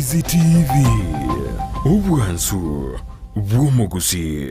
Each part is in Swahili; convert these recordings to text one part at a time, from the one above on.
Ndizi TV Ubwansu bw'Omugusii.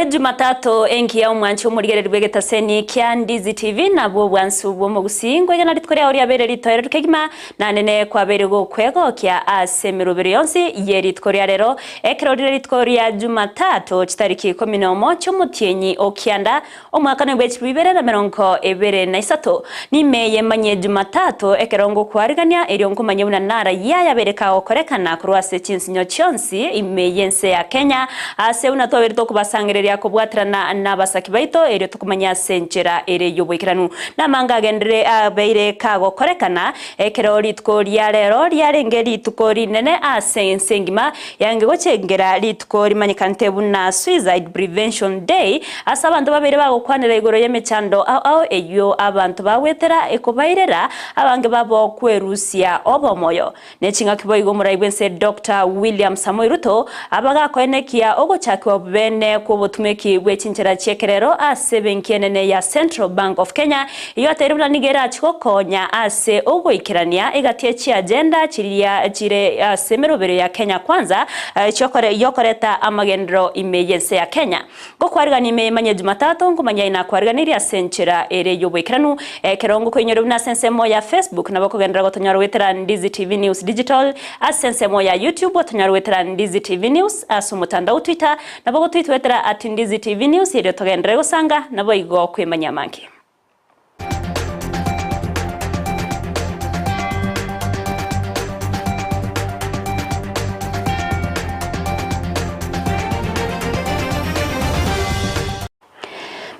Jumatato enkia umwanchi umurigere rwegetaseni kya Ndizi TV nabwo bwansu bw'Omugusii ngwege na ritkoria ori abere ritoyero rukegima nanene kwa bere go kwego kya asemirubiri yonsi ye ritkoria rero ekero ritkoria Jumatato chitariki 11 cy'umutienyi okianda omwaka no bw'ebibere na 2023 nime Emanyie Jumatato ekerongo kwarigania erionko manyebuna nara yaya bereka okorekana kurwase chinsinyo chonsi imeyense ya Kenya ase unatobere to kubasangereria kubwatrana n'abasaki baito ero tukumanya senjera ere yobwikiranu namanga gendere abeire kago korekana ekero litko lya rero lyarenge litukori nene asensengima yange gochengera litukori manyikante buna Suicide Prevention Day asabantu babere bagokwanira igoro yemechando ao eyo abantu bawetera ekobairera abange babo kwerusia obomoyo nechinga kiboigo muraibwense Dr. William Samoei Ruto abaga koenekia ogochakwa bene kubotumeki bwechinchera chekerero ase benkienene ya Central Bank of Kenya iyo ateribula nigera chikokonya ase ogoikirania igatie chi agenda chire ase merobere ya Kenya kwanza yokoreta amagendero imeyense ya Kenya gokwarigana Emanyie Jumatato ngumanya ina kwariganiria senchera ere yobwikiranu kerongo kwenyeru na sensemo ya Facebook nabo kugendera gotonyaro wetera Ndizi TV News Digital asensemo ya YouTube gotonyaro wetera Ndizi TV News asumutanda Twitter nabo gotwitwa wetera @Ndizi TV News ere togendera gusanga nabo igo kwemanya manki.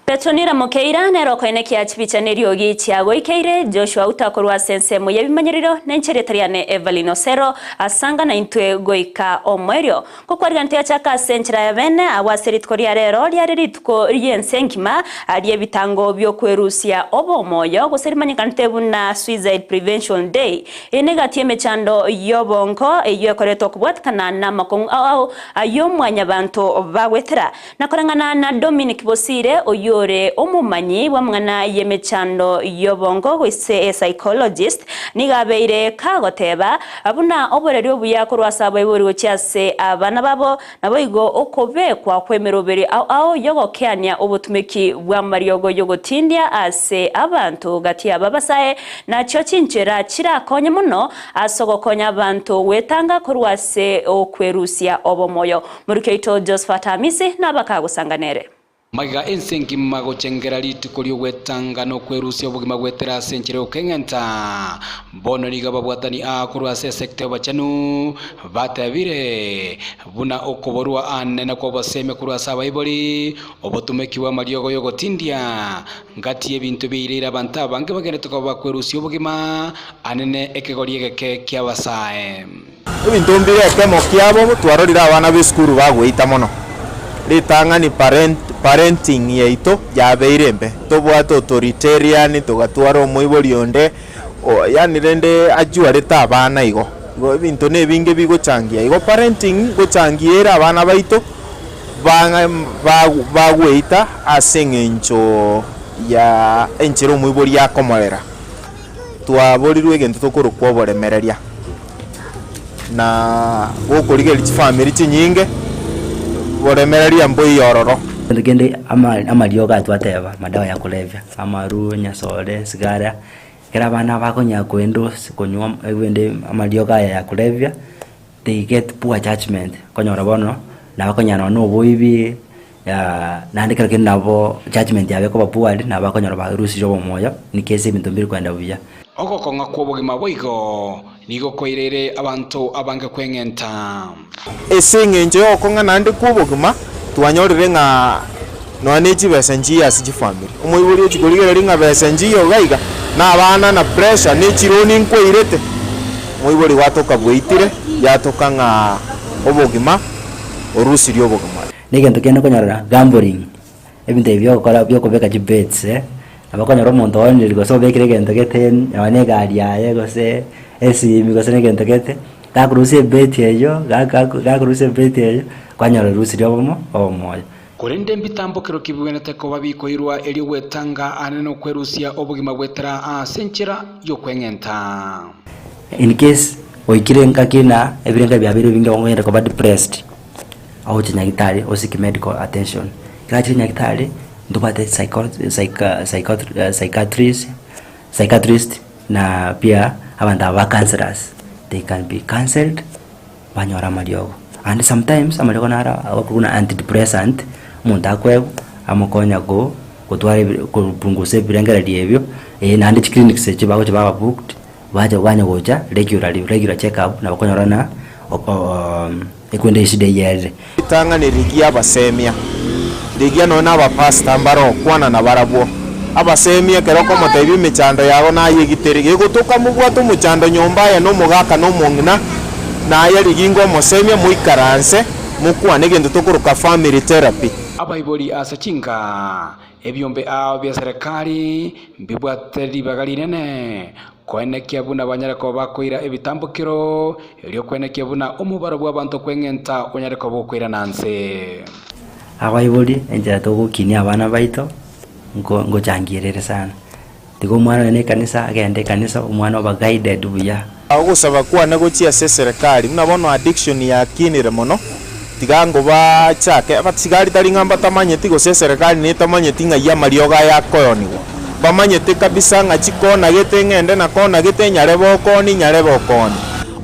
Petonira mukeira nero koenekia chipichanerio gichiago ikeire Joshua utakorwa sensemo yebimanyiriro nencheretariane Evelyn Sero asanga na intwe goika omwerio kokwarigante chaka senchera yabene awaseritkoria rero lyarirituko ryensenkima aliye bitango byo kwerusia obomoyo goserimanyikante buna Suicide Prevention Day enegatie mechando yobonko eyo koreto kubwatkana na makong au ayomwanya bantu bagwetera nakorangana na Dominic Bosire oyo omumanyi wamwana yemechando yobongo wise psychologist nigabeire kagoteba abuna oboreri obuya kurwasa bayibori cyase abana babo naboigo okobekwa kwemerobere ao yogokeania obutumeki bwa mariogo yogotindia ase abantu gati ababasaye na cyo cinchera kirakonye muno asogokonya abantu wetanga kurwase okwerusia obomoyo murukeito Josephat Amisi nabakagusanganere Maga ensengi magochengera litukolio wetanga no kwerusia obugima gwetera senchire okengenta bono liga babwatani akurwase sekte bachanu batabire buna okoborwa anena ko baseme kurwasa abayibori obotumeki wa mariogo yogotindia ngati ebintu birira abantu abange bagene tukaba kwerusia obugima anene ekegoriege kyabasae ebintu mbire kemo kyabo twarorira abana b'eskuru bagweita mono litanga ni parenting yaito yabeirembe tobwato authoritarian togatwara omoibori onde yani rende ajuareta abana igo bintu nebinge bigochangia igo parenting gochangiera abana baito bagweita asengencho ya enchero omoibori akomorera twaborirwe gento tokorokwa boremereria na gokorigeria family chinyinge boremereria mboi yororo ngende amarioga twateba madawa ya kulevya amaru nyasore sigara kera bana bakonya kwendo konywa wende amarioga ya kulevya they get poor judgment konyora bono na bakonya no boibi ya nandika kinabo judgment yabe ko bapuali na bakonyora barusi jobo moyo ni kese bintu mbiri kwenda buya oko konga kwobogima boigo nigo koirere abantu abange kwengenta esengenje okonga nande kwobogima twanyorire nga nwanechi besenji asiji family omoibori chikorigere ringa besenji yogaiga na abana na pressure ne chironi nkoirete moibori watoka bweitire yatoka nga obogima orusi ryobogima negento kene konyara gambling ebinte byo kubeka jibets abakonya romonto oniri go so bekire gento geten abane gari yaye go se esimi go se gento gete gakuruse bet yeyo gakuruse bet yeyo kwanyara rusi ryobomo omoyo kurinde mbitambukiro kibwenete ko babikoirwa eri gwetanga aneno kwerusia obugima gwetera asenchera yo kwengenta in case oikire nkakina ebirenga byabire binga wongenda ko ba depressed au chinyagitari osiki medical attention kila chinyagitari ndopate psychiatrist na pia abantu aba counselors they can be counseled banyora maliogo and sometimes amaliogo nara kuna antidepressant umuntu akwebu amukonya go kutware kupunguse birengera lyebyo na ndi clinics chibago chibaba booked baje banya goja regular check up na bakonyora na ekwende ishide yere itanga ni ligi abasemia ligi no na abapasta mbaro kwana na barabwo abasemia keroko motebi michando yago na yigiterige gutuka mugwatu muchando nyomba ya no mugaka no mungna na ya ligi ngo mosemia muikaranse mukwane gendo tokuruka family therapy abaiboli asachinga ebyombe ao bya serikali mbibwateri bagalinene kwenekia buna banyareko bakoira ebitambukiro elyo kwenekia buna omubaro bw'abantu kwengenta onyareko bokwira nanse abaiboli enja togukinia abana baito ngo changirere sana tigo mwana ne kanisa agende kanisa umwana oba guided buya agusaba kwana gochia se serikali mnabona addiction ya kinire mono tigango ba chake abatigari taringamba tamanyeti go se serikali ne tamanyeti nga ya marioga ya koyonigo bamanyete kabisa nga chikona getengende na kona getenyare bokoni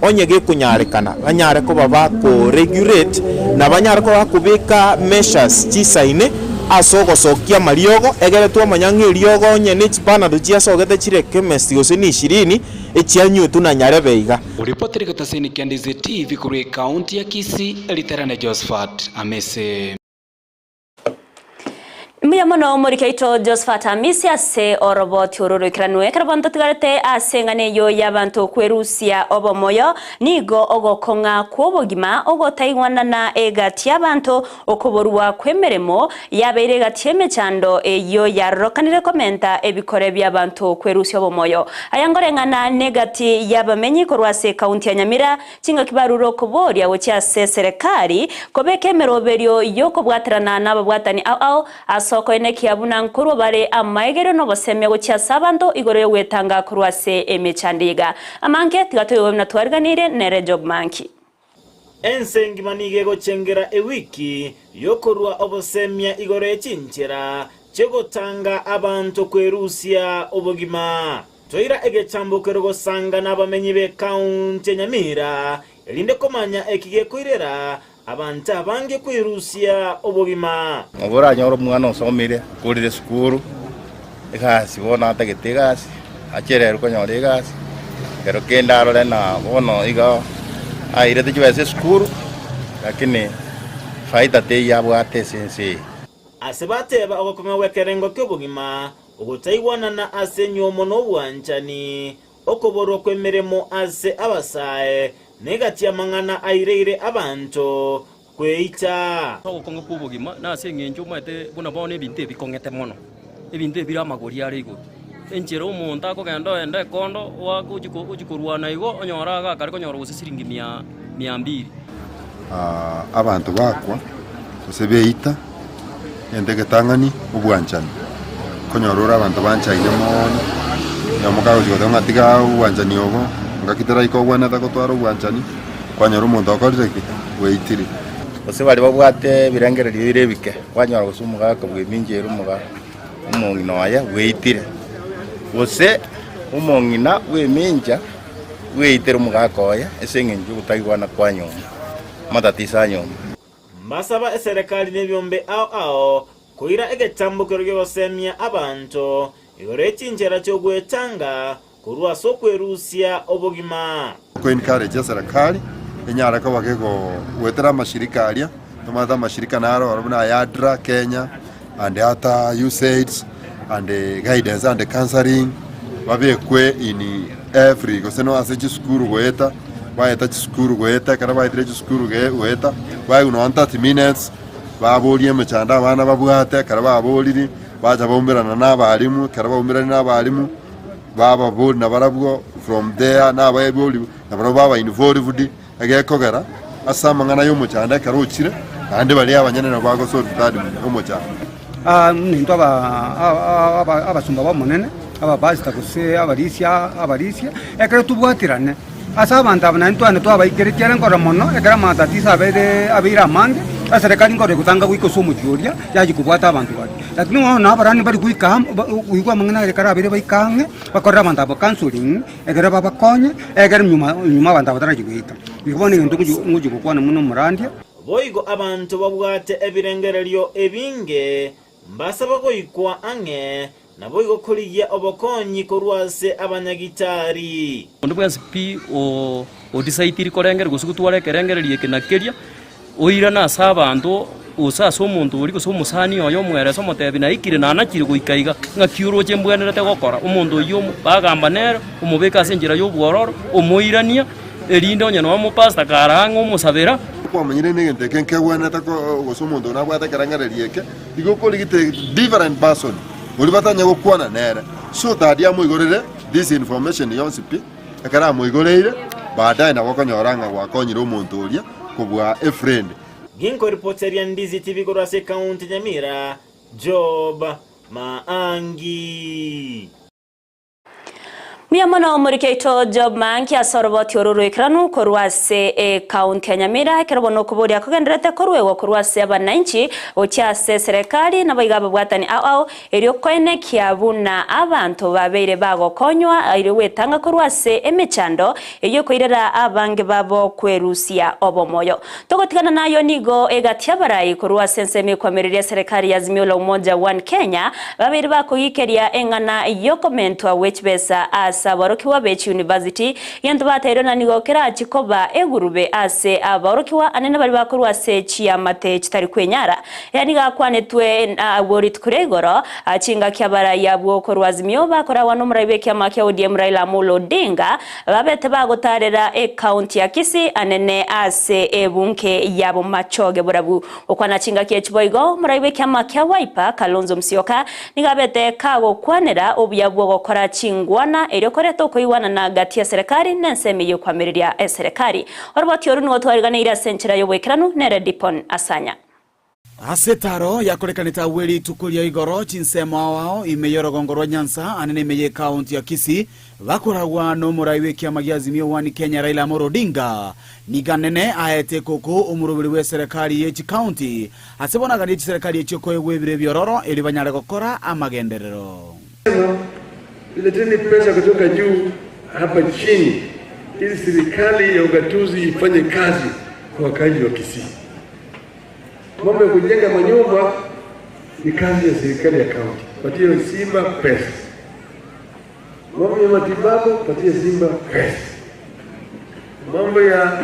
onye gekunyarekana banyare ko baba ko regulate na banyare ko bakubika measures chisaine asogosokia mariogo egere tu amanyangi riogo onye ne chipana duchia sogete chire chemist go se ni 20 echianyu tunanyare beiga uripoteri gataseni kia Ndizi TV kuri county ya Kisii Eliterane Josephat Amese Mia mono murikaito Josephat Amese ase oroboti ororikranwe karabonto tigarete asengane yo yabantu kwerusia obomoyo nigo ogokonga kwobogima ogotaigwana na egati yabantu okoborwa kwemeremo yabeire gatieme chando eyo yarokanire komenta ebikore byabantu kwerusia obomoyo ayangorengana negati yabamenyi korwase county ya Nyamira chinga kibaruro koboria wocha se serikali kobekemero berio yoko bwaterana nababwatani au soko enekia buna nkuru bare amaegero no bosemya gochia sabanto igoro yo gwetanga kurwase emechandiga amanke tigatoyo na twarganire nere job manki ensengi manige gochengera ewiki yokorwa obosemya igoro echinchera chegotanga abantu kwerusia obogima toira egechambukero gosanga nabamenyi be county Nyamira elinde komanya ekige koirera abantu abange kwirusia obogima oboranya oro mwana osomire kurire skuru egasi bona atagetegasi achere rukonyore egasi kero kenda role na bono iga aire de jwese skuru lakini faida te yabwate sense asebate ba ogokonga wekerengo kyobogima ogotaiwana na asenyo mono bwanchani okoborwa kwemeremo ase abasae negati amangana aireire abantu kweita ogokonga kubugima na asengenjo mate buna bone binte bikongete mono ebinte bira magori arigo enchero umuntu akogenda ende kondo wakujikorwana igo onyoraga kare konyora gusisiringi 200 abantu bakwa sebeita ende getangani ubwanchani konyorora abantu banchaile mono yamukago jigotonga tiga ubwanchani obo ngakitera iko bwana takotwara ubwanchani kwanyora umuntu akorire weitiri bose bari babwate birangere birebike kwanyora gusumuga kabweminjero umuga umongino aya weitire bose umongina weminja weitire umuga koya esengenje gutagwana kwanyoma matatisa nyoma masaba serikali nebyombe ao kuira egechambukero gyosemya abantu igore chinjera cyo gwetanga kurwa sokwerusia obogima ko encourage serikali enyara ko bagego wetera mashirika alia tomata mashirika naro arabuna yadra Kenya and ata USAID and guidance and counseling babekwe in every goseno asechi skuru goeta baeta skuru goeta kana baita skuru goeta bai uno 30 minutes babolie mechanda abana babwate kara baboliri baja bomberana n'abarimu kara bomberana n'abarimu baba boli na barabwo from there n'abayeboli na baraba involved agekogera asama ngana yo mechanda kara ukire kandi bali abanyene na bago so tutadi mu mechanda ninto abasumba bamunene ababasita kuse abarisia ekere tubwatirane asa abantu abanantwana twabaikerekera nkora mono ekera matatisa abira mande serikali ngore kutanga kuiko somo jioria yaji kubwata abantu bali lakini wao na barani bali kuika uigwa mangana ekera abire baikange bakora abantu abo counseling ekera babakonye ekera nyuma abantu abataraji kuita bikubone nguji kukwana muno murandia boigo abantu babwate ebirengereryo ebinge mbasaba koikwa ange na boigo kuligia obokonyi kurwase abanyagitari ondo bwasipi o decidiri korengere gusukutware kerengererie kinakeria oira na sabantu usasa omuntu uri guso musani oyo mweresa motebi na ikire na nakiri guikaiga ngakiuro chembwenerete gokora omuntu yo bagamba nero umubeka senjira yo bwororo omuirania erinde onye no mu pastor karango musabera kwa manyire ngente kenke wana tako guso omuntu na bwata kerengererie ke digoko ligite different person uri batanya gukwana nere so that ya muigorere this information yonsipi akara muigoreire baadaye na wakonyoranga wakonyira omuntu uria kubwa a friend ginko reporter ya Ndizi TV Gusii County Nyamira Job Maangi Miamono murikeito Job Maangi asoroboti orurwikiranu korwase county ya Nyamira kerbono kuboria kugenderete korwewo korwase abananchi okyase serikali nabaiga bwatani ao eryo koine kiabuna abantu babeire bagokonywa iri wetanga korwase emechando eyo koirera abange babo kwerusia obomoyo togotikana nayo nigo egatiabarai korwase nseme kwamereria serikali ya Azimio la Umoja One Kenya babeire bakogikeria engana yo komentwa wechbesa abarokiwa Bechi University yantu batero na nigokera chikoba egurube ase abarokiwa anene bali bakorwase chiamate kitari kwenyara yani gakwanetwe aborit kuregoro achinga kyabara yabwo korwazimyo bakora wano murabeke amakya ODM Raila Amolo Odinga babete bagotarera county ya Kisii anene ase ebunke yabo machoge borabu okwana chinga kyechiboigo murabeke amakya Wiper Kalonzo Musyoka nigabete kago kwanera obuyabwo gokora chingwana eryo koreto koiwana na gatia serikali nenseme yo kwamiria serikali oroboti oru no twarigana ira senchira yo wekiranu nere dipon asanya asetaro yakorekanita weli tukulia igoro chinsema wao imeyorogongorwa Nyanza anene meye county ya Kisii bakoragwa no muraiwe kiama gya Azimio One Kenya Raila Amolo Odinga niganene aete koko umurubiri we serikali yechi county asebonaga ni serikali yechiko yebire byororo eli banyare gukora amagenderero Leteni pesa kutoka juu hapa chini ili serikali ya ugatuzi ifanye kazi kwa wakazi wa Kisii. Mambo ya kujenga manyumba ni kazi ya serikali ya kaunti. Patie Simba pesa. Mambo ya matibabu patie Simba pesa. Mambo ya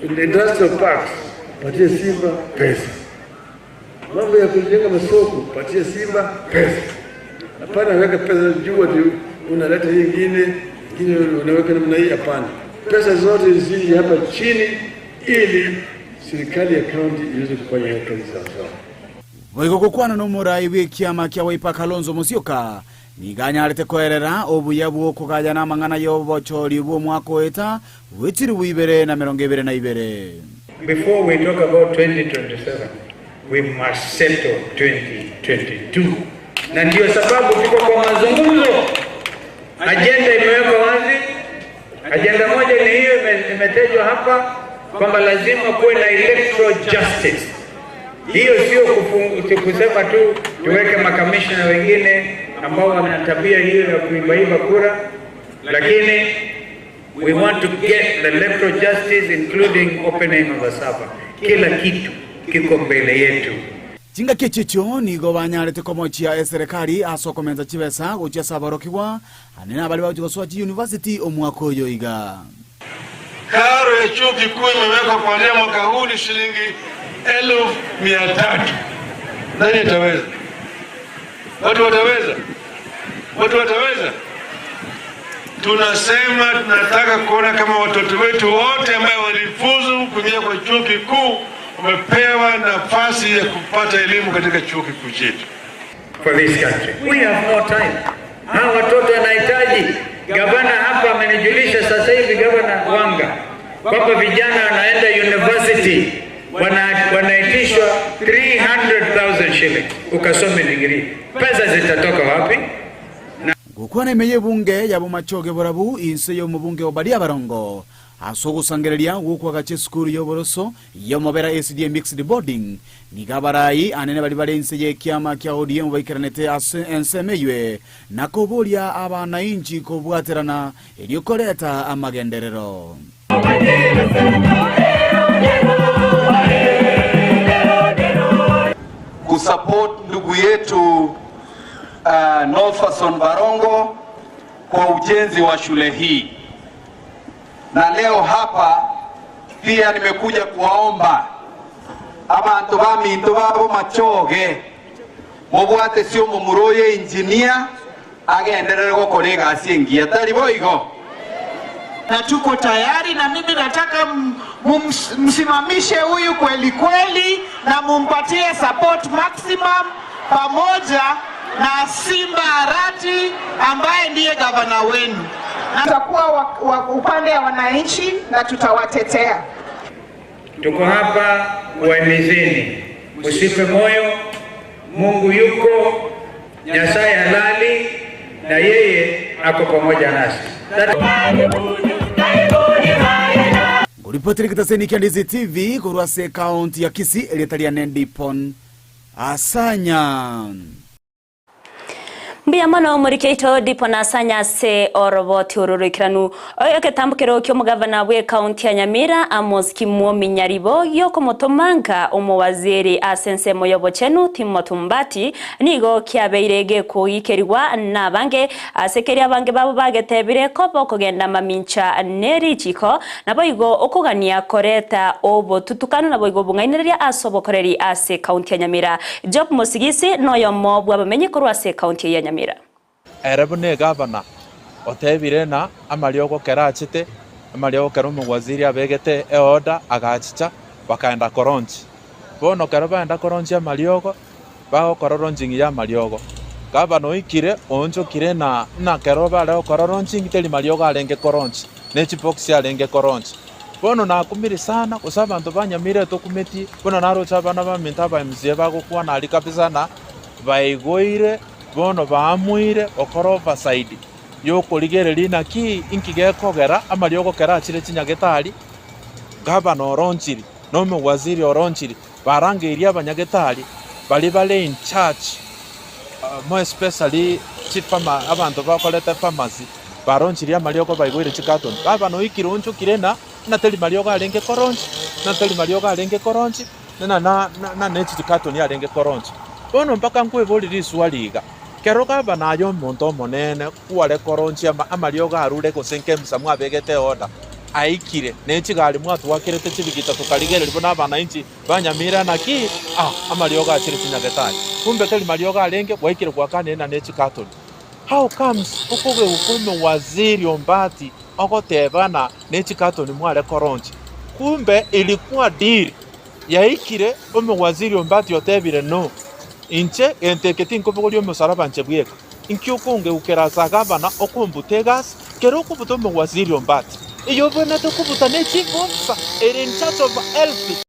industrial parks patie Simba pesa. Mambo ya kujenga masoko patia Simba pesa. Hapana weka pesa juu ati unaleta nyingine unaweka namna hii, hapana. Pesa zote zije hapa chini ili serikali ya county iweze kufanya kazi sawa. Boigo gukwana no muraiwe kiama kya Wiper Kalonzo Musyoka niganyarete koerera obuyabu kugaya na mangana yobochori bwo mwako eta wetiri wibere na 2022. Before we talk about 2027 we must settle 2022. Na ndio sababu tuko kwa mazungumzo. Agenda imewekwa wazi. Agenda moja ni hiyo imetajwa hapa kwamba lazima kuwe na electoral justice. Hiyo sio kusema tu tuweke makamishna wengine ambao wana tabia hiyo ya kuibaiba kura, lakini we want to get the electoral justice including opening of a server. Kila kitu kiko mbele yetu. Chinga kechicho nigo banyarete komochia serikali asokomenta chibesa gocha sabarokiwa anena bali bagoswa chi university omwako oyo iga. Karo ya chuo kikuu imewekwa kuanzia mwaka huu ni shilingi 1,300. Nani ataweza? Watu wataweza? tunasema tunataka kuona kama watoto wetu wote ambao walifuzu kuingia kwa chuo kikuu wamepewa nafasi ya kupata elimu katika chuo kikuu chetu. For this country. We have more time. Hawa watoto wanahitaji. Gavana hapa amenijulisha sasa hivi, Gavana Wanga, kwamba vijana wanaenda university wanaitishwa 300,000 shillings ukasome degree. Pesa zitatoka wapi? Gukwana imeye bunge yabo machoge borabu inse yo mubunge obali abarongo asogusangereria gukwa gache skuru yoboroso yo mobera SD mixed boarding nigabarayi anene bali bali inse ye kiama kya ODM baikeranete ensemeywe nakoboria abana inji kobwaterana eliokoleta amagenderero. Kusupport ndugu yetu Northwestern Barongo kwa ujenzi wa shule hii. Na leo hapa pia nimekuja kuwaomba abantu baminto babo machoge mubwate sio mumuroye engineer agenderere gukora egasi engiya tari boigo, na tuko tayari, na mimi nataka msimamishe huyu kweli kweli na mumpatie support maximum pamoja na Simba Arati ambaye ndiye gavana wenu. Tutakuwa upande wa wananchi na tutawatetea. Tuko hapa kuwaelezeni, msife moyo, Mungu yuko, Nyasaye halali na yeye ako pamoja nasi. Kuripoti Kisii and Ndizi TV kurwase kaunti ya Kisii eletalia Nendipon asanya Mbia mano murikeito dipona asanya se oroboti ururikiranu oyo ketambukiro kyo mugavana we kaunti ya Nyamira Amos Kimwomi Nyaribo yoko motomanga omowaziri asense moyobo chenu Timotumbati nigo kyabeirege kuyikerwa nabange asekeria bange babo bagetebire kobo kugenda mamincha neri chiko nabo igo okugania koreta obo tutukano nabo igo bungainiria asobokoreri ase kaunti ya Nyamira. Job Musigisi noyo mobwa bamenye kurwase kaunti ya Nyamira. Erebune gavana otebire na amariogo kerachite amariogo kerumu waziri abegete eoda agachicha bakaenda koronchi bono kerobaenda koronchi amariogo bago kororonchi ya mariogo gavana oikire onjokire na keroba leo kororonchi ngiteli mariogo alenge koronchi nechibox alenge koronchi bono nakumiri sana kusaba bantu banyamire tokumeti bono narocha bana baminta ba MCA bago kwa na ali kabisa na baigoire bono baamuire okoroba side yoko ligereri na ki inkigekogera amariogo kerachire chinyagetari gavana oronchiri nome waziri oronchiri barangeria abanyagetari bali in charge more especially chief farmer abantu bakoleta pharmacy baronchiri amariogo baigoire chikaton gavana oikironcho kirena na teli mariogo alenge koronchi na teli mariogo alenge koronchi na nechi chikaton ya alenge koronchi bono mpaka nkweboli swaliga kero gavana ayo monto monene kuale koronchi amariogo arure kusenke msamwa begete oda aikire nechigali mwatu wakirete chibigita tukaligere libona abana inchi banyamira naki amariogo achire chinyagetani kumbe teli mariogo alenge waikire kwa kane na nechi carton. How comes ukuge ukume waziri Ombati okotebana nechi carton mwale koronchi kumbe ilikuwa deal yaikire ume waziri Ombati otebire no inche enteketi nkobogolio musaraba nchebweka inkyukunge ukerasa gavana okumbutegas kero kubutomo waziri Ombati iyo bona tokubuta ne chief officer in charge of health.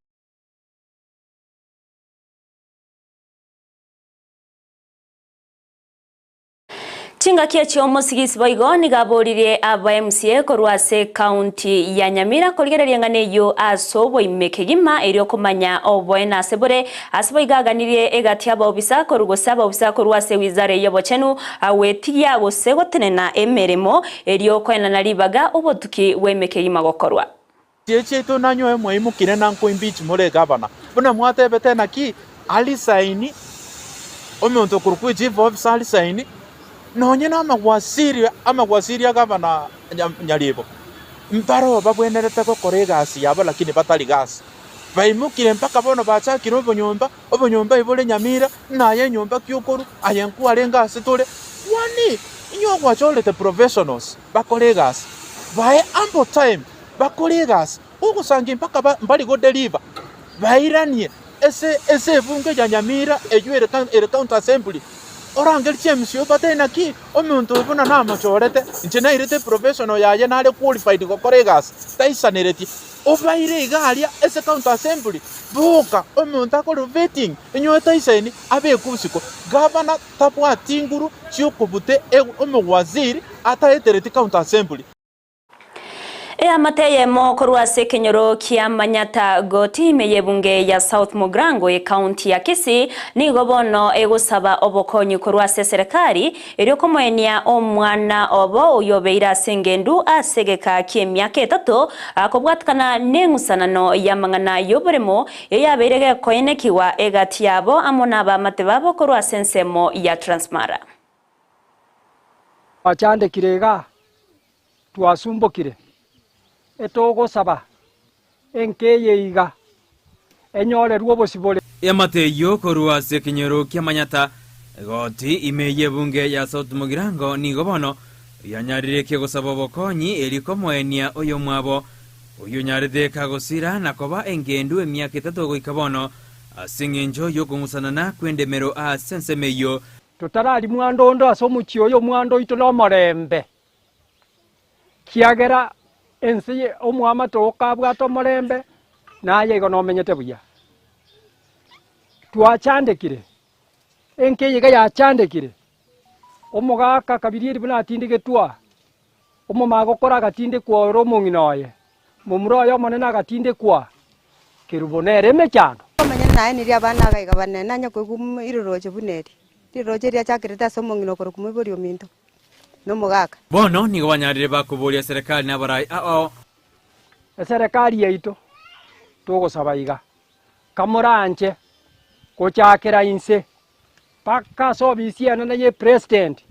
Chinga kia chiomo sigisi boigo ni gaborire aba MCA korwase kaunti ya Nyamira koligereria ngane yo asobo imekegima erio komanya oboena sebore asiboigaganirie egati aba obisa korugosaba obisa korwase wizare yobochenu awetiya gosegotenena emeremo erio kwena nalibaga obotuki wemekegima gokorwa cheche to nanyo emwe imukire nanko impeach mole gavana buna mwatebete naki ali saini omonto kurukwe chief officer ali saini nonye na amagwasiri gavana Nyaribo mparo babwenerete ko koregasi yabo lakini batali gasi baimukire mpaka bono bachakire obonyomba ibole Nyamira naye nyomba kyokuru ayenku alenga asitole wani inyo gwacholete professionals bakolegas bae ample time bakolegas ugusangi mpaka mbali go deliver bairanie ese bunge ya Nyamira ejuere county assembly orangel chemsio batena ki omuntu ubona na machorete nchena irete professional yaye nale qualified go kolegas taisanereti obaire igalia ese county assembly buka omuntu akoro vetting inyo taiseni abe kusiko governor tapwa tinguru chiokobute omwaziri ataetereti county assembly. Amateye mo korwase kenyoro kia manyata goti meyebunge ya South Mugrango county ya Kisii nigo bono egusaba obokonyi korwase serikali eriokomoenia omwana obo uyobeira sengendu asegeka kiemyaka 3 akobwatkana nengusanano ya mangana yoboremo yaberege koenekiwa egati yabo amona ba matebabo korwase nsemo ya Transmara. Achande kirega twasumbokire etogo saba enkeyeiga enyore ruobosibole Amateyo korwase kenyoro kia manyata goti imeye bunge ya South Mugrango nigo bono yanyarire ke gusaba bokonyi erikomoenia oyo mwabo uyu nyaride kagosira nakoba engendu emyaka 3 goikabono asingenjo yokungusanana kwendemero asensemeyo tutarali mwandondo asomuchi oyo mwando ito no morembe kiagera ensi omwama toka bwato morembe naye igo menyete buya twachandekire enkeyiga yachandekire omugaka kabiriri buna atindike twa omumago kora gatinde kwa romonginoye mumroyo monena gatinde kwa kirubonere mechano omenya naye niria bana gaiga banena nyakwegum iroroje buneri iroroje ria chakirita somongino korokumibori ominto no mugaka bono nigo banyarire bakuburia serikali nabarai serikali yaito tugusaba iga kamuranje gochakira inse paka sobisia na ye president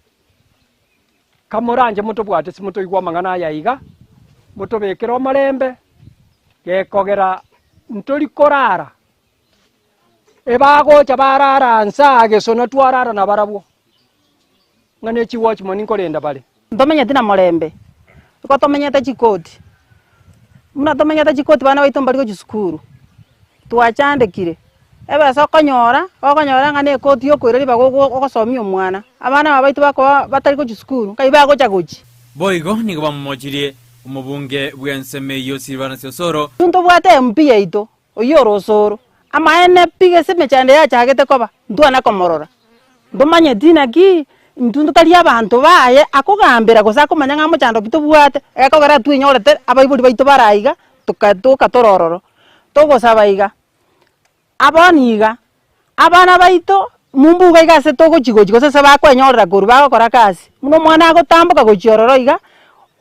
kamuranje muto bwate simuto igwa mangana ya iga muto bekero marembe gekogera ntoli korara ebago chabarara nsage sona twarara na barabwo ngane chi watch morning kolenda bale ndomenya tina marembe ko tomenya ta chikoti muna tomenya ta chikoti bana baito mbali go sukuru twachandekire ebe so konyora ngane koti yo kwireri bago gosomia omwana abana baito bako batari go sukuru kai bago chagochi boigo nigo bamumochirie umubunge bwensemeyo Silvana Sosoro tunto bwate MP yaito oyoro soro ama ene pige semechande ya chagete koba ndwana komorora ndomanye dina ki ntunto tali abantu baye akogambira gosa komanya ngamo chando bito bwate ekogera tu inyorete abaibuli baito baraiga tukatuka torororo togosaba iga abaniga abana baito mumbuga iga se togo chigochi gose se bakwenyorera kuru bagokora kasi muno mwana agotambuka gochiororo iga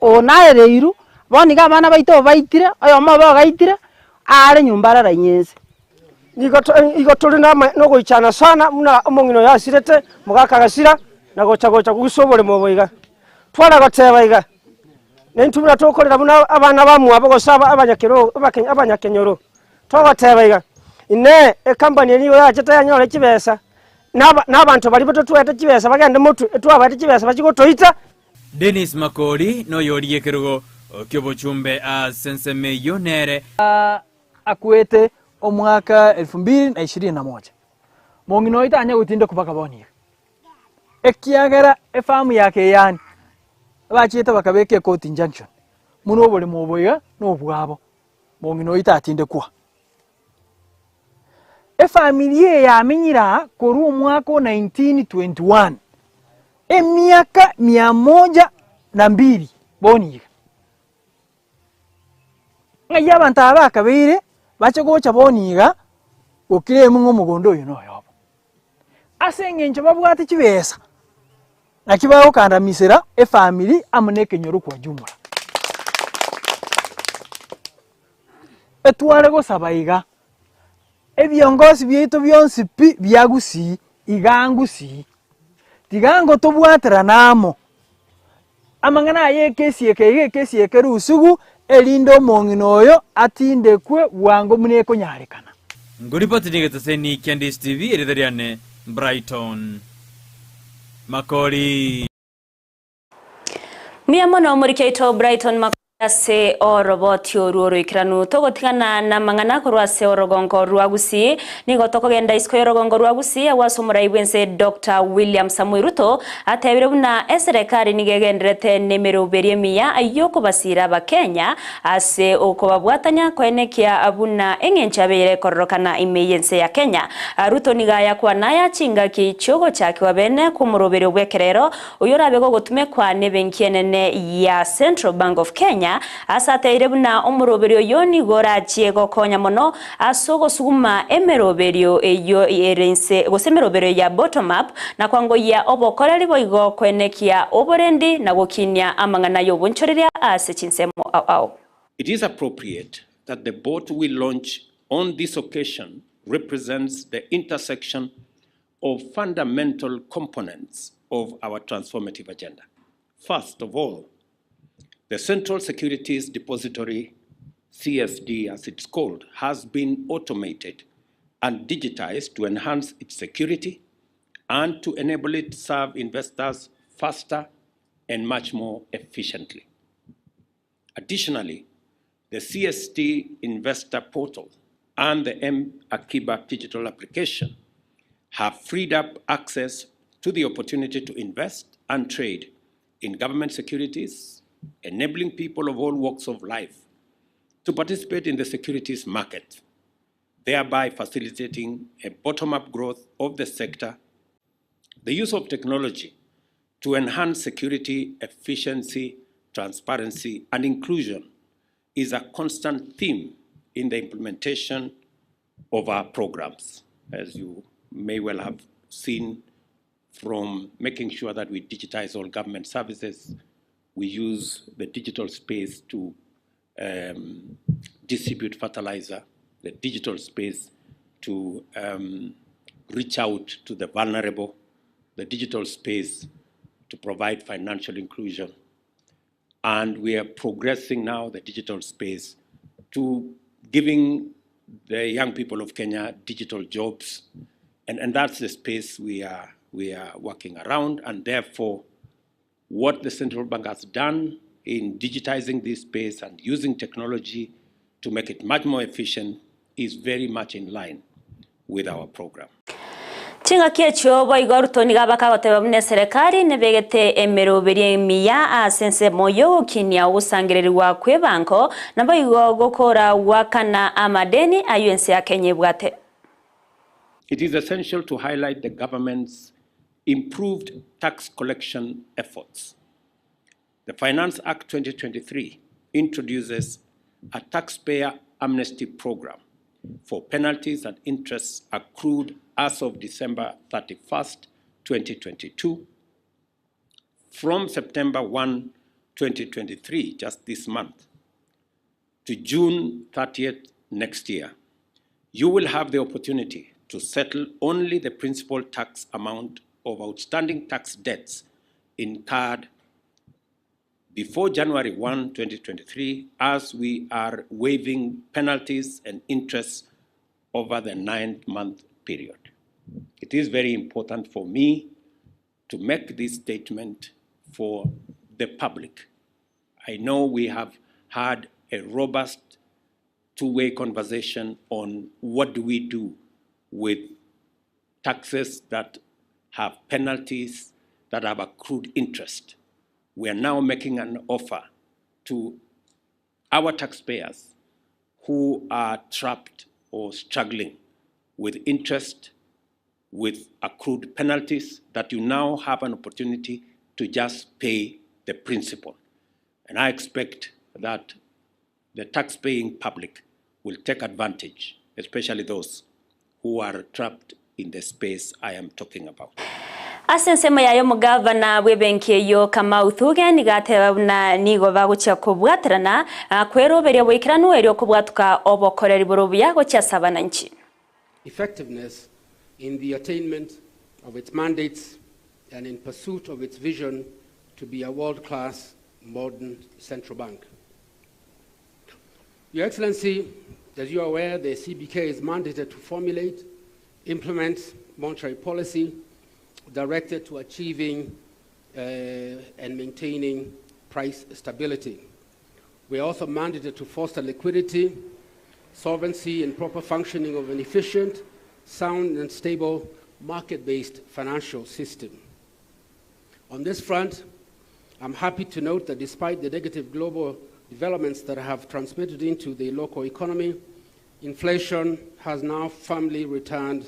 onaereiru boniga abana baito baitire oyo mo bagaitire are nyumbara ranyese igo tuli no goichana sana muna omongino yasirete mugaka gasira na gocha gusobole moboiga twara goteba iga nentumira tokorera muna abana bamu abogosaba abanyakenyoro togoteba iga ine company niyo yacheta yanyore kibesa n'abantu bali bato twete kibesa bagende mutu twabate kibesa bachigotoita Dennis Makori no yoriye kerugo kyobochumbe asensemeyo nere akwete omwaka 2021 mongino itanya gutinde kubaka boniga ekiagera efamu yake yani bachita bakabeke court injunction muno bole moboya no bwabo mongino itatinde kwa efamilie ya minyira koru omwaka 1921 emyaka 102 boniga ngaya abantu abakabire bache gocha boniga okire mungo mugondo uyu no yobo asengenje babwate kibesa nakibaho kandamisira efamily amuneke nyoru kwa jumla etware gosaba iga ebiongozi byeito byonsi bya Gusii igangusi tigango tobwatira namo amangana ye kesi ekerusugu elindo mongino oyo atindekwe wango muneko nyarekana nguripoti nigetaseni Ndizi TV eridariane Brighton Makori. Miamono murikeito Brighton ase oroboti oruoro ikiranu togotigana na mang'ana korwase orogongo rwa Gusii nigo tokogenda isiko orogongo rwa Gusii awasomura ibwense Dr. William Samuel Ruto atebire buna eserekari nigegenderete nemero berie miya ayoko basira bakenya ase okobabwatanya kwenekia abuna engencha bere kororokana imeyense ya Kenya. Ruto nigaya kwa naya chinga kichogo chake wabene kumurobere obwekerero uyorabego gotume kwa nebenkienene ya Central Bank of Kenya asateire buna omuroberio yoni gora chiego konya mono asogo suguma emeroberio eyo yerense gosemeroberio ya bottom up na kwango ya obokoreri boigo kwenekia oborendi na gokinya amang'ana yobonchoreria ase chinsemo au. It is appropriate that the boat we launch on this occasion represents the intersection of fundamental components of our transformative agenda. First of all, the Central Securities Depository, CSD as it's called, has been automated and digitized to enhance its security and to enable it to serve investors faster and much more efficiently. Additionally, the CSD Investor Portal and the M-Akiba digital application have freed up access to the opportunity to invest and trade in government securities, enabling people of all walks of life to participate in the securities market, thereby facilitating a bottom-up growth of the sector. The use of technology to enhance security, efficiency, transparency, and inclusion is a constant theme in the implementation of our programs, as you may well have seen, from making sure that we digitize all government services. We use the digital space to distribute fertilizer, the digital space to reach out to the vulnerable, the digital space to provide financial inclusion. And we are progressing now the digital space to giving the young people of Kenya digital jobs. And that's the space we are working around, and therefore what the central bank has done in digitizing this space and using technology to make it much more efficient is very much in line with our program. Chinga kiecho boigo Ruto nigabaka goteba mune serikali nebegete emeroberie miya asense moyo kinya usangirirwa kwe banko na boigo gokora wakana amadeni ayuense ya Kenya bwate. It is essential to highlight the government's improved tax collection efforts. The Finance Act 2023 introduces a taxpayer amnesty program for penalties and interests accrued as of December 31st, 2022. From September 1, 2023, just this month, to June 30th next year, you will have the opportunity to settle only the principal tax amount of outstanding tax debts incurred before January 1, 2023, as we are waiving penalties and interests over the 9-month period. It is very important for me to make this statement for the public. I know we have had a robust two-way conversation on what do we do with taxes that have penalties, that have accrued interest. We are now making an offer to our taxpayers who are trapped or struggling with interest, with accrued penalties, that you now have an opportunity to just pay the principal. And I expect that the tax-paying public will take advantage, especially those who are trapped in the space I am talking about. Asensema yayo mugavana webenke yo kama uthuge nigateba na nigo bagucha kubwatrana kweroberia bwikiranu erio kubwatuka obokoreri burubya gocha sabananchi. Effectiveness in the attainment of its mandates and in pursuit of its vision to be a world-class modern central bank. Your Excellency, as you are aware, the CBK is mandated to formulate, implement monetary policy directed to achieving and maintaining price stability. We are also mandated to foster liquidity, solvency, and proper functioning of an efficient, sound, and stable market-based financial system. On this front, I'm happy to note that despite the negative global developments that have transmitted into the local economy, inflation has now firmly returned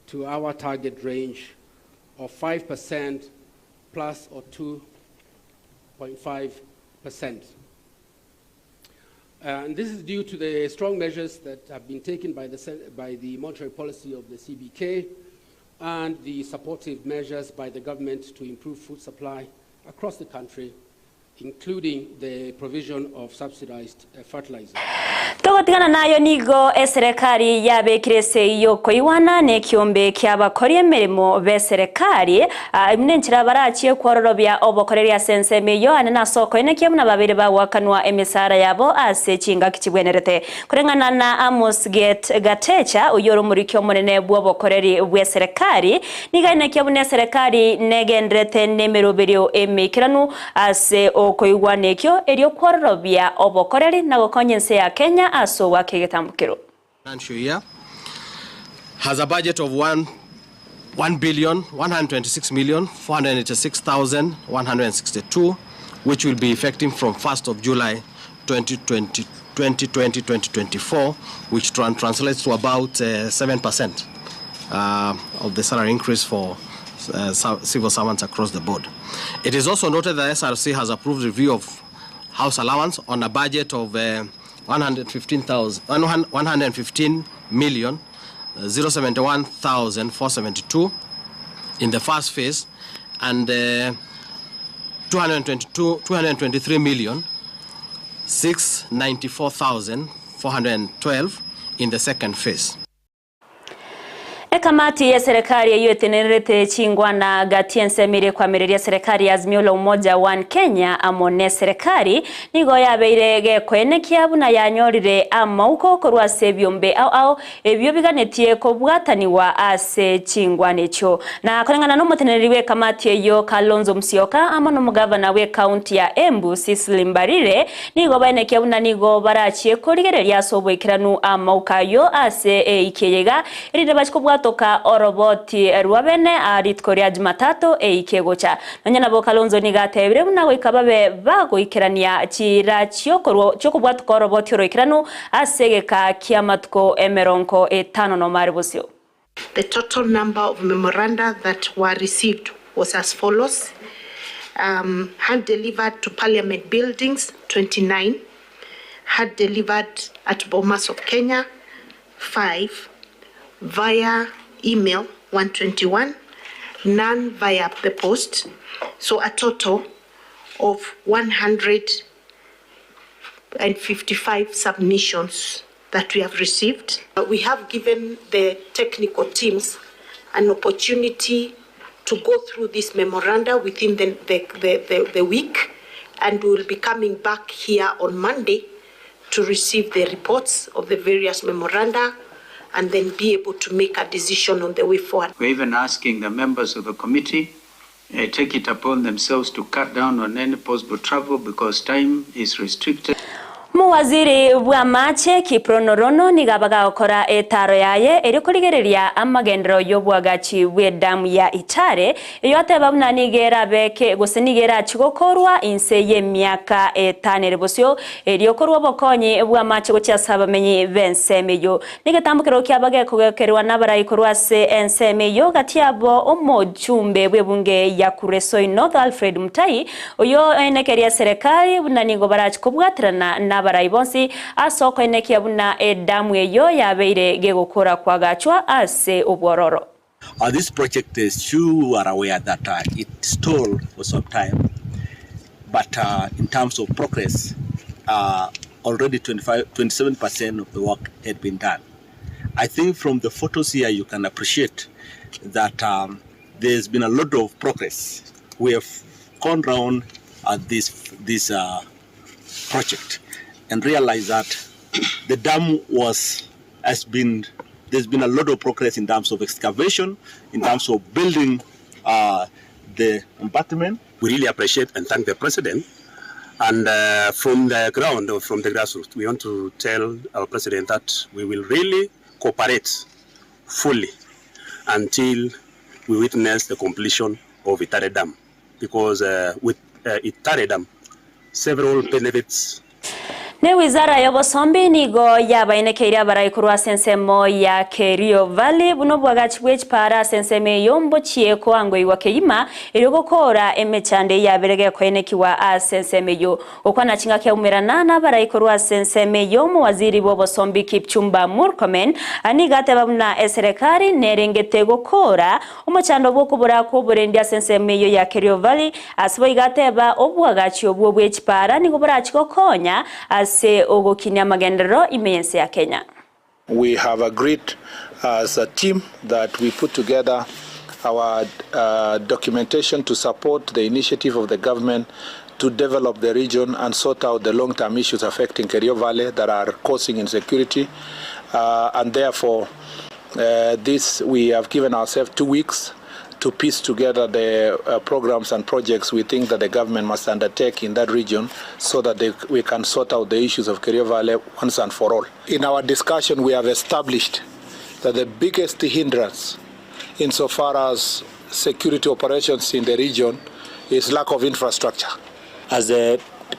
to our target range of 5% plus or 2.5%. And this is due to the strong measures that have been taken by the monetary policy of the CBK and the supportive measures by the government to improve food supply across the country, including the provision of subsidized fertilizer. Togotigana nayo nigo eserikali yabekirese iyo koiwana ne kiombe kyabakori emirimo beserikali imnenchira barachiye kwororobya obokoreria sensemeyo anena soko ene kyamuna babiri bawakanwa emisara yabo ase chinga kichibwenerete kurengana na Amos Gatecha uyoro murikyo munene bwobokoreri bweserikali nigaine kyabune serikali negendrete nemeroberio emikiranu ase okoiwanekyo eryo kwororobya obokoreri na gokonyense ya Kenya aso wakegetambukiro. Financial year has a budget of 1,126,486,162, which will be effective from 1st of July 2020-2024, which translates to about 7% of the salary increase for civil servants across the board. It is also noted that SRC has approved review of house allowance on a budget of 115,071,472 in the first phase and 223,694,412 in the second phase. Kamati ya serikali hiyo itenerete chingwana gatiense mire kwa mireria serikali ya Azimio la Umoja One Kenya amone serikali nigo yabeirege kwene kiabuna yanyorire amauko korwa sebyombe au ebyo biganetie ko bwataniwa ase chingwane cho na kolengana no mutenereriwe kamati eyo Kalonzo Musyoka amano mugavana we county ya Embu Cecily Mbarire nigo bane kiabuna nigo barachie korigereria sobwekiranu amauka yo ase ikeyega irinde bachiko toka oroboti rwabene aritkoria Jumatato eikegocha nanyana bo Kalonzo nigatebire munago ikababe bagoikerania chira cyokubwatuka oroboti roikiranu asegeka kiamatko emeronko etano no maribusyo. The total number of memoranda that were received was as follows: hand delivered to Parliament buildings 29, had delivered at Bomas of Kenya 5, via email 121, none via the post, so a total of 155 submissions that we have received. We have given the technical teams an opportunity to go through this memoranda within the week, and we will be coming back here on Monday to receive the reports of the various memoranda and then be able to make a decision on the way forward. We're even asking the members of the committee take it upon themselves to cut down on any possible travel because time is restricted. Muwaziri wa mache Kipronorono nigabaga okora etaro yaye erikurigereria amagendero yobwagachi wedamu ya Itare yote babuna nigera beke gosenigera chigokorwa inse ye myaka etanere bosyo eriokorwa bokonyi bwa mache gochasaba menyi bensemeyo nigatambukiro kyabage kugekerwa nabarayikorwa se ensemeyo gatiabo omojumbe bwebunge ya Kuresoi North Alfred Mutai oyo enekeria serikali bunanigo barachikobwatirana na baraibonsi asoko eneki abuna edamu eyo yabeire gegokora kwa gachwa ase obwororo. This project, as you are aware, that it stalled for some time, but in terms of progress, already 27% of the work had been done. I think from the photos here you can appreciate that there's been a lot of progress. We have gone around this project and realized that the dam there's been a lot of progress in terms of excavation, in terms of building the embankment. We really appreciate and thank the President And from the ground, or from the grassroots, we want to tell our president that we will really cooperate fully until we witness the completion of Itare Dam. Because with Itare Dam, several benefits. Ne wizara ya bosombi nigo yabainekeire abaraikurwa sensemo ya Kerio Valley buno bwagachibwe chipara senseme yombo chieko ango iwa keima irigokora emechande yaberege kwenekiwa a senseme yo okwana chinga kya umeranana baraikurwa senseme yomo waziri bo bosombi Kipchumba Murkomen anigate babuna eserekari nerengete gokora umuchando bwo kubura ko burendia senseme yo ya Kerio Valley asbo igate ba obwagachi obwo bwechipara nigo burachiko konya se ogokinya magendero imense ya Kenya. We have agreed as a team that we put together our documentation to support the initiative of the government to develop the region and sort out the long-term issues affecting Kerio Valley that are causing insecurity. And therefore, we have given ourselves 2 weeks to piece together the programs and projects we think that the government must undertake in that region so that we can sort out the issues of Kerio Valley once and for all. In our discussion, we have established that the biggest hindrance insofar as security operations in the region is lack of infrastructure. As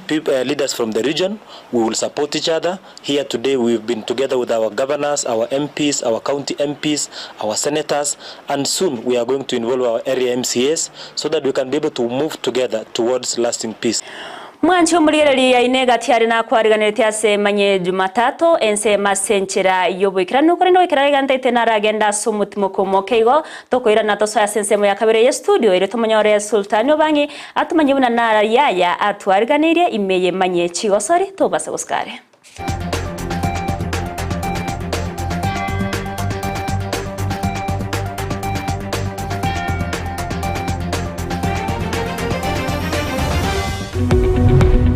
leaders from the region, we will support each other. Here today we've been together with our governors, our MPs, our county MPs, our senators, and soon we are going to involve our area MCAs so that we can be able to move together towards lasting peace. Mwanchi omuliereri ya inega tiari na kwariganirite ase Emanyie Jumatato ense masenchera yobwikira nukorendo wikira igante tenara agenda sumutimo komokeigo tokoira na toso ya sensemo ya kabere ya studio ile tomonyore Sultani Obangi atumanye buna nara yaya atwariganirie imeye Emanyie chigosori tobasa guskare.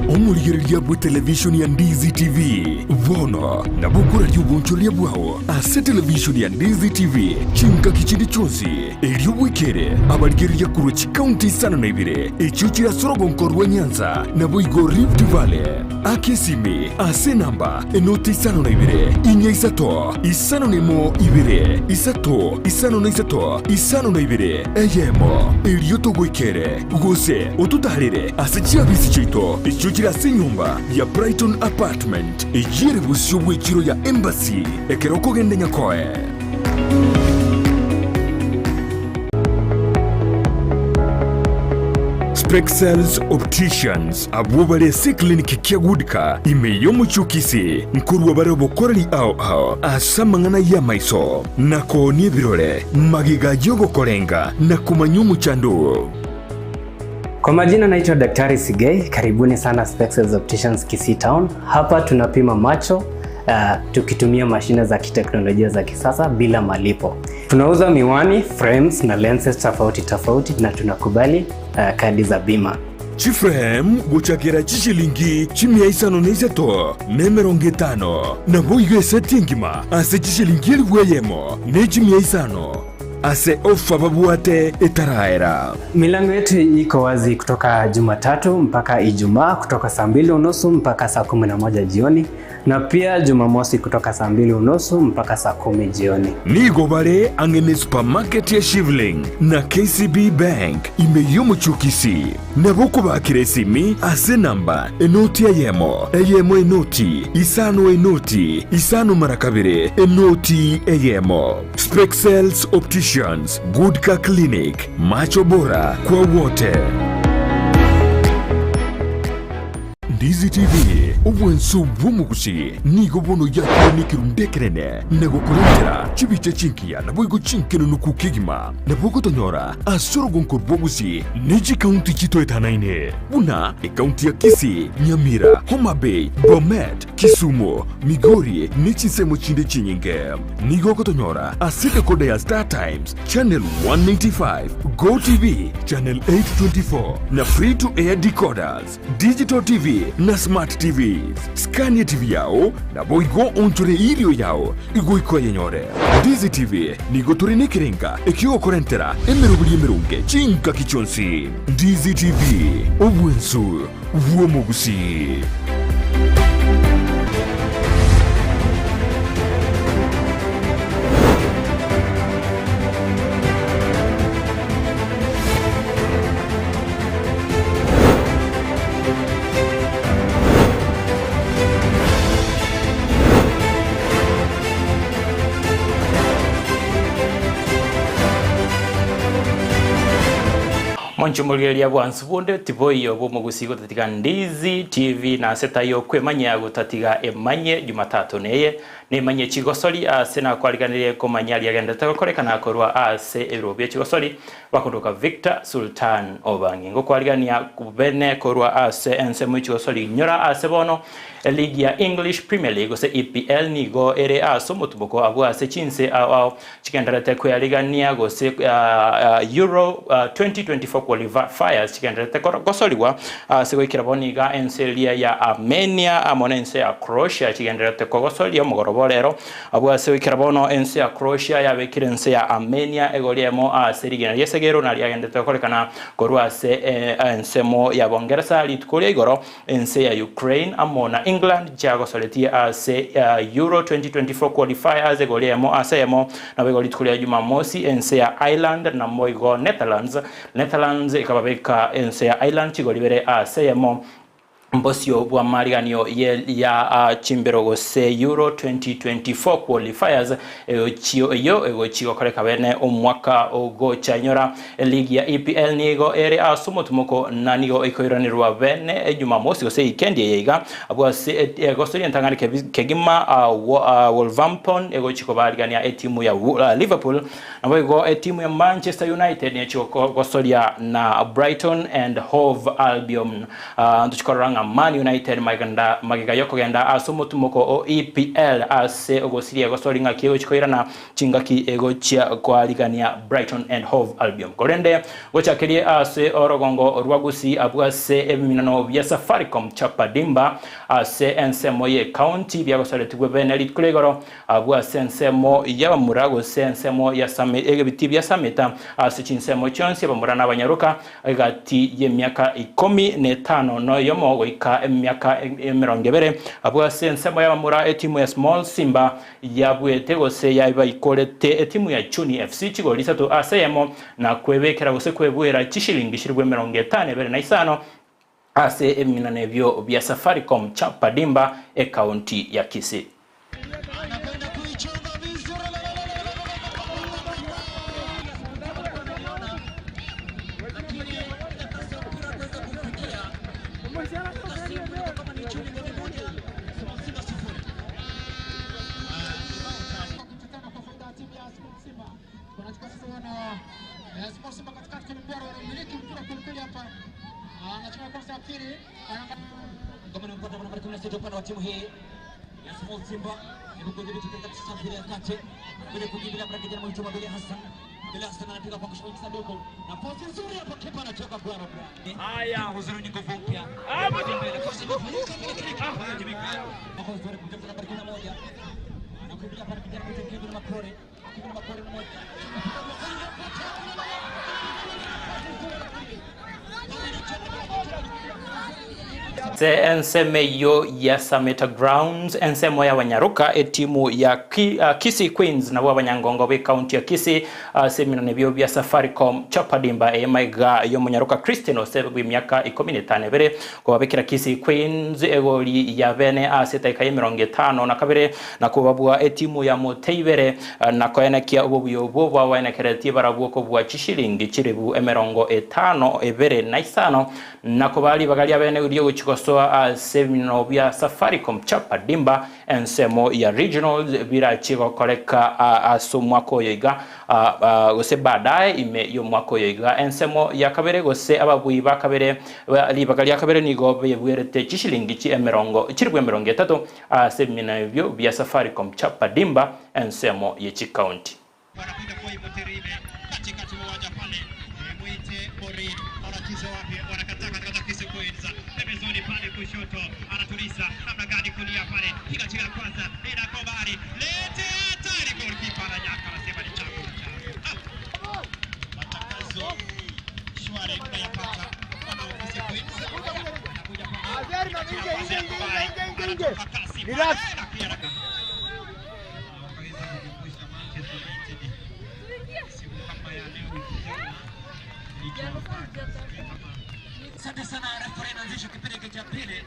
Omuliereria bwe television ya Ndizi TV vono na bukura ly'obuncholia bwao ase television ya Ndizi TV chinka kichindi chonsi eryobwekere abaliereria kurwa chikaunti isano na ibire echo kirasorogonkorwa Nyanza na boigo Rift Valley akesime ase namba enoti isano na ibire inya isato isano nemo ibire isato isano na isato isano na ibire eyemo eryotogwekere gose otutarire ase chiabisi chito echo kirase nyumba ya Brighton Apartment ejire busyo bwekiro ya Embassy ekeroko gende nyakoe. Spexels Opticians abwobale se clinic kia gudika imeyo muchukisi nkuru wabare bokorali ao asamangana ya maiso nako ni birole magiga jogo korenga na kumanyu chandu. Kwa majina naitwa Daktari Sigei, karibuni sana Spexels Opticians Kisii Town. Hapa tunapima macho tukitumia mashine za kiteknolojia za kisasa bila malipo. Tunauza miwani, frames na lenses tofauti na tunakubali kadi za bima. Chiframe guchakira chishilingi chimia isano neiseto nemeronge tano na boiga setingima ase chishilingi elweyemo ne chimia isano ase ofa babuate etaraera. Milango yetu iko wazi kutoka Jumatatu mpaka Ijumaa kutoka saa 2:30 mpaka saa 11 jioni na pia Jumamosi kutoka saa 2:30 mpaka saa 10 jioni. Nigo bare angene supermarket ya Shivling na KCB Bank imeyomo chukisi na boko bakiresimi ase namba enoti eyemo enoti isano marakabire enoti eyemo. Spexels Opticians Good Car Clinic, macho bora kwa wote. Ndizi TV obwensu bwumugusi nigo bono yakoni kirundekerene nego kurentera chibiche chinkia na boigo chinkeno nukukigima na bogo tonyora asoro gonko bogusi neji county chito etanaine buna county ya Kisii, Nyamira, Homa Bay, Bomet, Kisumu, Migori nechi semo chinde chinyinge nigo kotonyora asite kode ya Star Times channel 195, Go TV channel 824 na free to air decoders, Digital TV na Smart TVs. Scania TV yao na boigo onchore irio yao igoiko yenyore. Ndizi TV nigo turine kirenga ekio korentera emerubuli emerunge chinka kichonsi. Ndizi TV obwensu vuomo Gusii. Monchumuliria bwansu bunde tiboyo bomo Gusii gutatiga Ndizi TV na seta yo kwemanya gutatiga Emanyie Jumatato neye ni Emanyie chigosori sena kwariganire komanyali agenda takorekana korwa ase Europe chigosori bakondoka Victor Sultan Obangi ngo kwarigania kubene korwa ase ensemo chigosori nyora ase bono ligi ya English Premier League ose EPL nigo ere aso mutuboko abwa ase chinse chikenderete kwarigania gose Euro 2024 qualifiers chikenderete gosoliwa segoikira boniga enselia ya Armenia amonense ya Croatia chikenderete gosolia mugoroborero abwa segoikira bono ense ya Croatia yabekire ense ya Armenia egoliemo serigina yesegero na yagendete korekana korwa se ensemo ya Bongereza litkolia igoro ense ya Ukraine amona England jagosoletia ase Euro 2024 qualifiers egoliemo asemo na begolitkolia Jumamosi ense ya Ireland na moigo Netherlands ikababeka ense ya Ireland chigolibere asemo mbosio bwa mariganio ya chimbero gose Euro 2024 qualifiers ego chigo koreka bene omwaka ogo chanyora ligi ya EPL nigo ere asumotumuko nanigo ikoiranirwa bene Jumamosi gose weekend yega abwa gosori ntangani kegima Wolverhampton ego chiko barigania etimu ya Liverpool nabo etimu ya Manchester United ne chiko gosoria na Brighton and Hove Albion nduchikoranga Man United magiga yoko genda asumutumoko o EPL ase ogosiria gosoringa kiyo chikoirana chingaki ego chia kwa ligania Brighton and Hove Albion korende gochakerie ase orogongo rwa Gusii abwase eminano bya Safaricom chapadimba ase ensemo ye county bya gosoretigwe benelit kulegoro abwase ensemo ya murago ensemo ya same egibiti bya sameta ase chinsemo chonse bamurana abanyaruka agati ye myaka 15 no yomo ka emyaka 20 abwa sensemo y'abamura etimu ya Small Simba yabwete gose yabayikolete etimu ya Chuni FC chigoli 3 asemo na kwebekera gose kwebwera chishilingishirwe 55 ase eminane byo bya Safaricom chapadimba county ya Kisii. Ensemeyo ya Sameta Grounds ensemo ya Wanyaruka etimu ya Kisii Queens na wabanyangongo be county ya Kisii semina nebyo bya Safaricom chapadimba emaiga yo Munyaruka Christian osebe myaka 15 bere ko babekira Kisii Queens egoli ya bene aseta ikaye 50 na kabere na kubabwa etimu ya Moteibere na koenekia obubuyo bwa waenekereti barabwo ko bwa chishilingi chirebu 50 ebere na isano na kubali bagali ya bene uriyo chikosoa semino bya Safaricom chapadimba ensemo ya regionals bira chiko koleka asomwako yoiga gose badaye ime yo mwako yoiga ensemo ya kabere gose ababuyi bakabere libagali ya kabere nigo bwerete chishilingi chi emerongo chirwe 30 semino bya Safaricom chapadimba ensemo ye chi county. katikati mwa uwanja pale. Mwite Mori anacheza wapi? Wanakataka katika Kisii Queens. Pembezoni pale kushoto anatuliza namna gani kulia pale. Piga tira kwanza. Ina Kobari. Lete hatari goalkeeper ananyaka anasema ni chako. Matakazo shwari tunayapata kwa Kisii Queens. Relax. Asante sana referee, anaanzisha kipindi cha pili.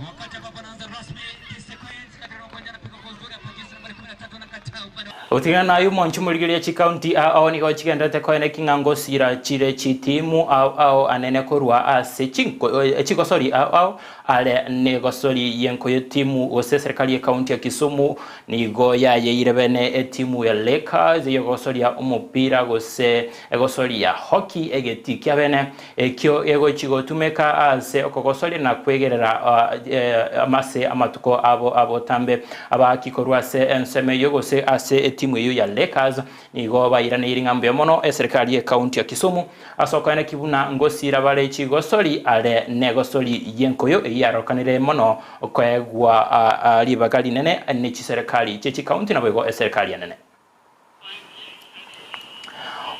Wakati ambapo anaanza rasmi Kisii Queens katika uwanja anapiga kwa uzuri hapa jezi nambari 13 na kataa upande. Utigana ayu monchu muligiri ya county au ni go chigenda ko ene kingango sira chire chitimu au anene korwa ase chiko sorry au ale nego sorry yenko yo timu ose serikali ya county ya Kisumu ni go ya irebene timu ya Lakers yo sorry ya umupira gose ego sorry ya hockey egeti kyabene ekyo ego chigo tumeka ase okoko sorry na kwegerera amase amatuko abo tambe abakikorwa se enseme yo gose ase timu iyo ya Lakers nigo bayirane iringambo ya mono serikali ya county ya Kisumu asokana kibuna ngosira bale chigosori ale negosori yenkoyo yarokanire mono kwegwa libagali nene ni serikali chechi county na bego serikali nene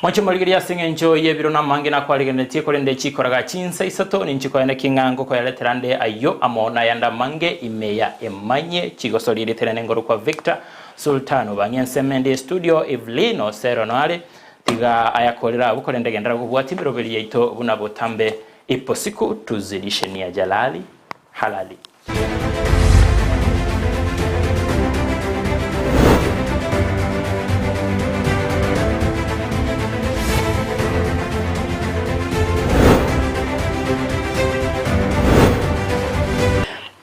Mwacho maligiria singenjo yebiro na mange na kwaligene tiko rende chikoraga chinsa isato ni nchiko ene kingango kwa yaleterande ayo amona yanda mange imeya Emanyie chigosori literane ngoro kwa Victor Sultano banyense mende studio Evelino Seronale tiga ayakorera bukorende gendera kubwati mirobeli yaito bunabotambe ipo siku tuzilishe ni jalali halali.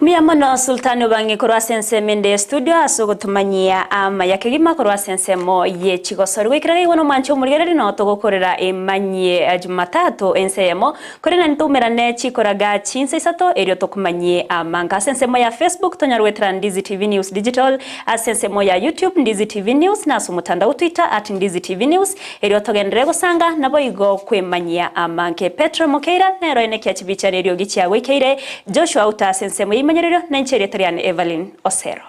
Miyamono Sultano bangi korwa sense mende studio asogo tumanyia ama yakegima korwa sense mo ye chigosori wikiraga iwono mancho murigereri no togokorera Emanyie Jumatato ensemo korena ntumerane chikoraga chinse isato erio tokumanyie amanga sense mo ya Facebook tonyarwetra Ndizi TV News Digital sense mo ya YouTube Ndizi TV News na sumutandao Twitter @Ndizi TV News erio togendere gusanga nabo igo kwemanyia amanke Petro Mokeira nero ene kya chibicha erio gichya wikeire Joshua uta sense mo Manyerero na ncheri Evelyn Osero.